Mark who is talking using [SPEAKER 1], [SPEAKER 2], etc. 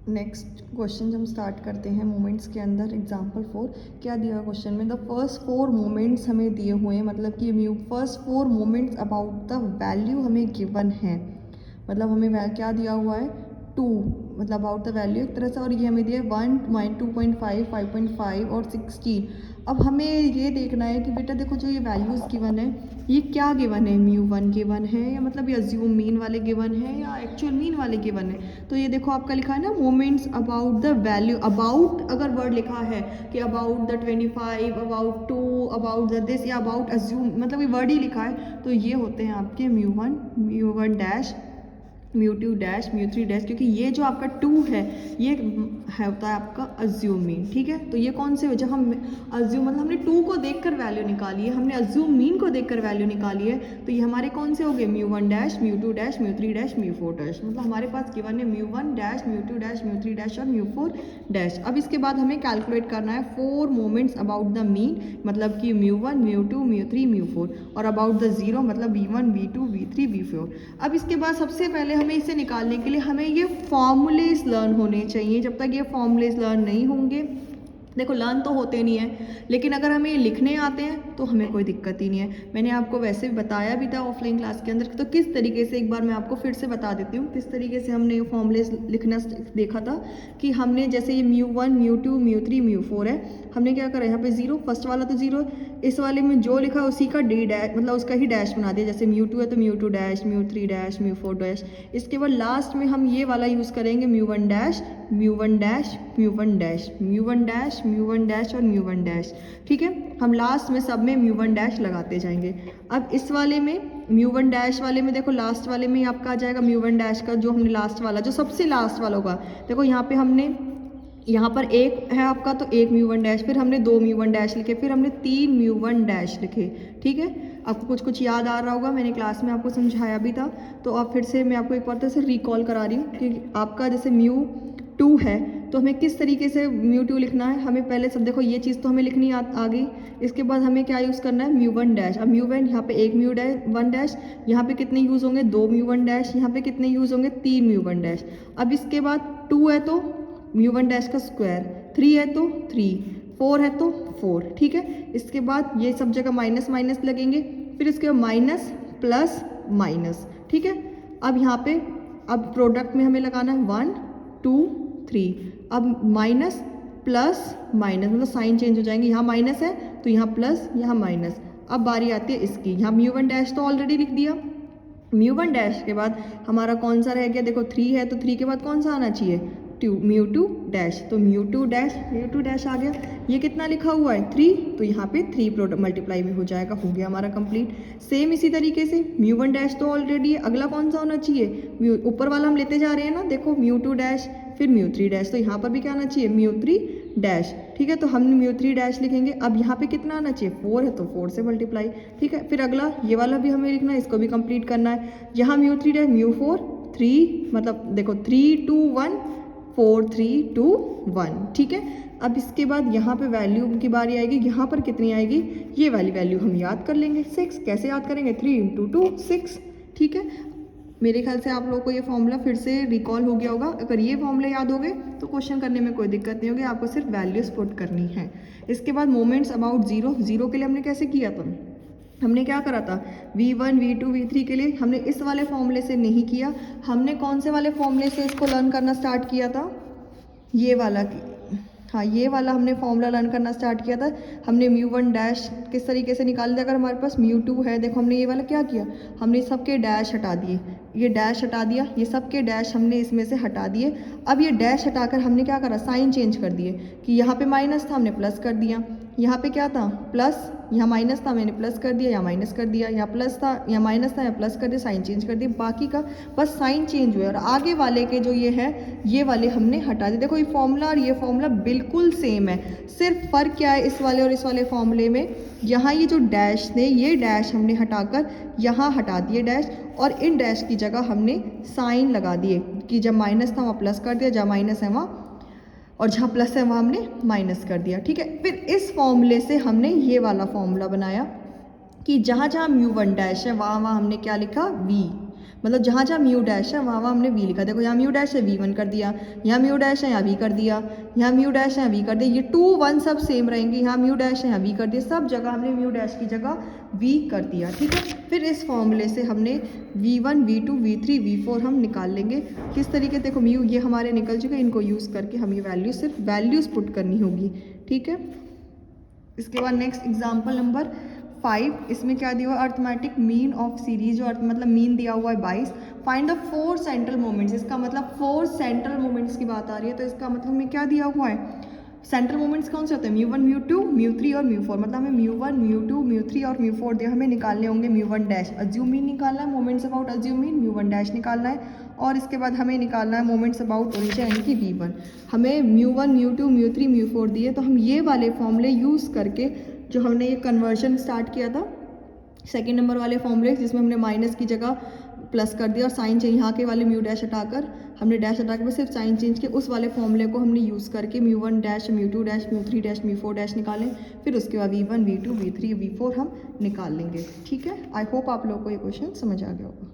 [SPEAKER 1] Next question हम start करते हैं मोमेंट्स के अंदर। एग्जाम्पल 4 क्या दिया क्वेश्चन में, द फर्स्ट 4 मोमेंट्स हमें दिए हुए हैं, मतलब कि first 4 moments about the value हमें गिवन है। मतलब हमें क्या दिया हुआ है 2, मतलब अबाउट द वैल्यू एक तरह से, और ये हमें दिया 1, 2.5, 5.5 और 16। अब हमें ये देखना है कि बेटा देखो जो ये वैल्यूज़ गिवन है ये क्या गिवन है, μ1 गिवन है या मतलब ये अज्यूम मीन वाले गिवन है या एक्चुअल मीन वाले गिवन है। तो ये देखो आपका लिखा है ना moments about the value, about अगर वर्ड लिखा है कि about the 25, about 2, about the this या अबाउट अज्यूम, मतलब ये वर्ड ही लिखा है, तो ये होते हैं आपके μ1 डैश, μ2 डैश, μ3 डैश, क्योंकि ये जो आपका 2 है ये होता है आपका अज्यूम मीन। ठीक है, तो ये कौन से हो, जब हम अज्यूम मतलब हमने 2 को देखकर वैल्यू निकाली है, हमने अज्यूम मीन को देखकर वैल्यू निकाली है, तो ये हमारे कौन से हो गए μ1 डैश, μ2 डैश, μ3 डैश, μ4 डैश। मतलब हमारे पास गिवन है μ1 डैश, μ2 डैश, μ3 डैश और μ4 डैश। अब इसके बाद हमें कैलकुलेट करना है 4 मोमेंट्स अबाउट द मीन, मतलब कि μ1, μ2, μ3, μ4, और अबाउट द जीरो मतलब v1, v2, v3, v4। अब इसके बाद सबसे पहले हमें इसे निकालने के लिए हमें ये फॉर्मूलेस लर्न होने चाहिए। जब तक ये फॉर्मूलेस लर्न नहीं होंगे, देखो लर्न तो होते नहीं है, लेकिन अगर हमें ये लिखने आते हैं तो हमें कोई दिक्कत ही नहीं है। मैंने आपको वैसे भी बताया भी था ऑफलाइन क्लास के अंदर, तो किस तरीके से, एक बार मैं आपको फिर से बता देती हूँ किस तरीके से हमने फॉर्मूलेस लिखना देखा था। कि हमने जैसे ये μ1, μ2, μ3, μ4 है, हमने क्या करा यहाँ पे 0, फर्स्ट वाला तो 0, इस वाले में जो लिखा है उसी का डी डैश, मतलब उसका ही डैश बना दिया। जैसे μ2 है तो μ2 डैश, μ3 डैश, μ4 डैश। इसके बाद लास्ट में हम ये वाला यूज़ करेंगे μ1 dash, μ1 dash, μ1 dash, μ1 dash, μ1 dash और μ1 डैश। ठीक है, हम लास्ट में सब में μ1 डैश लगाते जाएंगे। अब इस वाले में μ1 डैश वाले में देखो लास्ट वाले में आपका आ जाएगा μ1 डैश का, जो हमने लास्ट वाला जो सबसे लास्ट वाला होगा, देखो यहाँ पे हमने यहाँ पर एक है आपका तो एक μ1 डैश, फिर हमने 2 μ1 डैश लिखे, फिर हमने 3 μ1 डैश लिखे। ठीक है, आपको कुछ कुछ याद आ रहा होगा, मैंने क्लास में आपको समझाया भी था, तो अब फिर से मैं आपको एक बार तरह से रिकॉल करा रही हूँ कि आपका जैसे μ2 है तो हमें किस तरीके से μ2 लिखना है। हमें पहले सब देखो ये चीज़ तो हमें लिखनी आ गई। इसके बाद हमें क्या यूज़ करना है μ1 डैश। अब μ1 यहाँ पे एक μ1 डैश, यहाँ पे कितने यूज़ होंगे 2 μ1 डैश, यहाँ पे कितने यूज़ होंगे 3 μ1 डैश। अब इसके बाद 2 है तो μ1 डैश का स्क्वायर, 3 है तो 3, 4 है तो 4। ठीक है, इसके बाद ये सब जगह माइनस माइनस लगेंगे, फिर इसके बाद माइनस प्लस माइनस। ठीक है, अब यहाँ पे अब प्रोडक्ट में हमें लगाना है 1, 2, 3। अब माइनस प्लस माइनस मतलब साइन चेंज हो जाएंगे, यहाँ माइनस है तो यहाँ प्लस, यहाँ माइनस। अब बारी आती है इसकी, यहाँ μ1 डैश तो ऑलरेडी लिख दिया। μ1 डैश के बाद हमारा कौन सा रह गया, देखो 3 है तो 3 के बाद कौन सा आना चाहिए μ2 डैश, तो μ2 डैश आ गया। ये कितना लिखा हुआ है 3, तो यहाँ पे 3 प्रोडक्ट मल्टीप्लाई में हो जाएगा, हो गया हमारा कंप्लीट। सेम इसी तरीके से μ1 डैश तो ऑलरेडी है, अगला कौन सा होना चाहिए, ऊपर वाला हम लेते जा रहे हैं ना, देखो μ2 डैश फिर μ3 डैश, तो यहाँ पर भी क्या आना चाहिए μ3 डैश। ठीक है, तो हम μ3 डैश लिखेंगे। अब यहाँ पे कितना आना चाहिए 4 है तो 4 से मल्टीप्लाई। ठीक है, फिर अगला ये वाला भी हमें लिखना है, इसको भी कंप्लीट करना है। यहाँ μ3 डैश μ4 3, मतलब देखो 3 2 1 4 3 2 1। ठीक है, अब इसके बाद यहाँ पे वैल्यू की बारी आएगी, यहाँ पर कितनी आएगी ये वाली वैल्यू हम याद कर लेंगे 6। कैसे याद करेंगे 3 × 2 6। ठीक है, मेरे ख्याल से आप लोगों को ये फॉर्मूला फिर से रिकॉल हो गया होगा। अगर ये फॉर्मूला याद हो गए तो क्वेश्चन करने में कोई दिक्कत नहीं होगी, आपको सिर्फ वैल्यूज पुट करनी है। इसके बाद मोमेंट्स अबाउट जीरो, जीरो के लिए हमने कैसे किया था, हमने क्या करा था v1 v2 v3 के लिए हमने इस वाले फॉर्मूले से नहीं किया, हमने कौन से वाले फॉर्मूले से इसको लर्न करना स्टार्ट किया था, ये वाला। हाँ, ये वाला हमने फॉर्मूला लर्न करना स्टार्ट किया था। हमने μ1 डैश किस तरीके से निकाल दिया, अगर हमारे पास μ2 है, देखो हमने ये वाला क्या किया, हमने सबके डैश हटा दिए, ये डैश हटा दिया, ये सबके डैश हमने इसमें से हटा दिए। अब ये डैश हटाकर हमने क्या करा, साइन चेंज कर दिए कि यहाँ पे माइनस था हमने प्लस कर दिया, यहाँ पे क्या था प्लस, यहाँ माइनस था मैंने प्लस कर दिया, यहाँ माइनस कर दिया, यहाँ प्लस था यहाँ माइनस था यहाँ प्लस कर दिया, साइन चेंज कर दिया। बाकी का बस साइन चेंज हुआ और आगे वाले के जो ये है ये वाले हमने हटा दिए। देखो ये फॉर्मूला और ये फॉर्मूला बिल्कुल सेम है, सिर्फ फ़र्क क्या है इस वाले और इस वाले फॉर्मूले में, यहाँ ये जो डैश थे ये डैश हमने हटाकर यहाँ हटा दिए डैश, और इन डैश की जगह हमने साइन लगा दिए कि जब माइनस था वहाँ प्लस कर दिया, जहाँ माइनस है वहाँ, और जहाँ प्लस है वहाँ हमने माइनस कर दिया। ठीक है, फिर इस फॉर्मूले से हमने ये वाला फॉर्मूला बनाया कि जहाँ जहाँ μ1 डैश है वहाँ वहाँ हमने क्या लिखा v, मतलब जहाँ जहाँ म्यू डैश है वहाँ वहाँ हमने वी लिखा। देखो यहाँ म्यू डैश है V1 कर दिया, यहाँ म्यू डैश है यहाँ V कर दिया, यहाँ म्यू डैश है यहाँ V कर दिया, ये 2 1 सब सेम रहेंगे, यहाँ म्यू डैश है यहाँ V कर दिया, सब जगह हमने म्यू डैश की जगह V कर दिया, ठीक है। फिर इस फॉर्मूले से हमने V1 V2 V3 V4 हम निकाल लेंगे। किस तरीके से, देखो म्यू ये हमारे निकल चुके, इनको यूज़ करके हमें वैल्यू सिर्फ वैल्यूज़ पुट करनी होगी, ठीक है। इसके बाद नेक्स्ट एग्जाम्पल नंबर 5, इसमें क्या दिया हुआ है, अर्थमेटिक मीन ऑफ सीरीज, जो मतलब मीन दिया हुआ है 22। फाइंड द 4 सेंट्रल मोमेंट्स, इसका मतलब 4 सेंट्रल मोमेंट्स की बात आ रही है, तो इसका मतलब हमें क्या दिया हुआ है, सेंट्रल मोमेंट्स कौन से होते हैं, म्यू1 म्यू2 म्यू3 और म्यू4। मतलब हमें म्यू1 म्यू2 म्यू3 और म्यू4 दिया, हमें निकालने होंगे म्यू1 डैश, अज्यूम मीन निकालना है, moments about assume mean mu one dash निकालना है, और इसके बाद हमें निकालना है मोमेंट्स अबाउट ओरिजिन यानी कि V1। हमें म्यू1 म्यू2 म्यू3 म्यू4 दिए, तो हम ये वाले फॉर्मूले यूज़ करके जो हमने ये कन्वर्जन स्टार्ट किया था सेकेंड नंबर वाले फॉर्मूले, जिसमें हमने माइनस की जगह प्लस कर दिया और साइन चेंज, यहाँ के वाले म्यू डैश हटाकर हमने डैश हटा के सिर्फ साइन चेंज किया, उस वाले फॉर्मूले को हमने यूज़ करके म्यू1 डैश म्यू2 डैश म्यू3 डैश म्यू4 डैश निकालें। फिर उसके बाद V1 V2 V3 V4 हम निकाल लेंगे, ठीक है। आई होप आप लोगों को ये क्वेश्चन समझ आ गया होगा।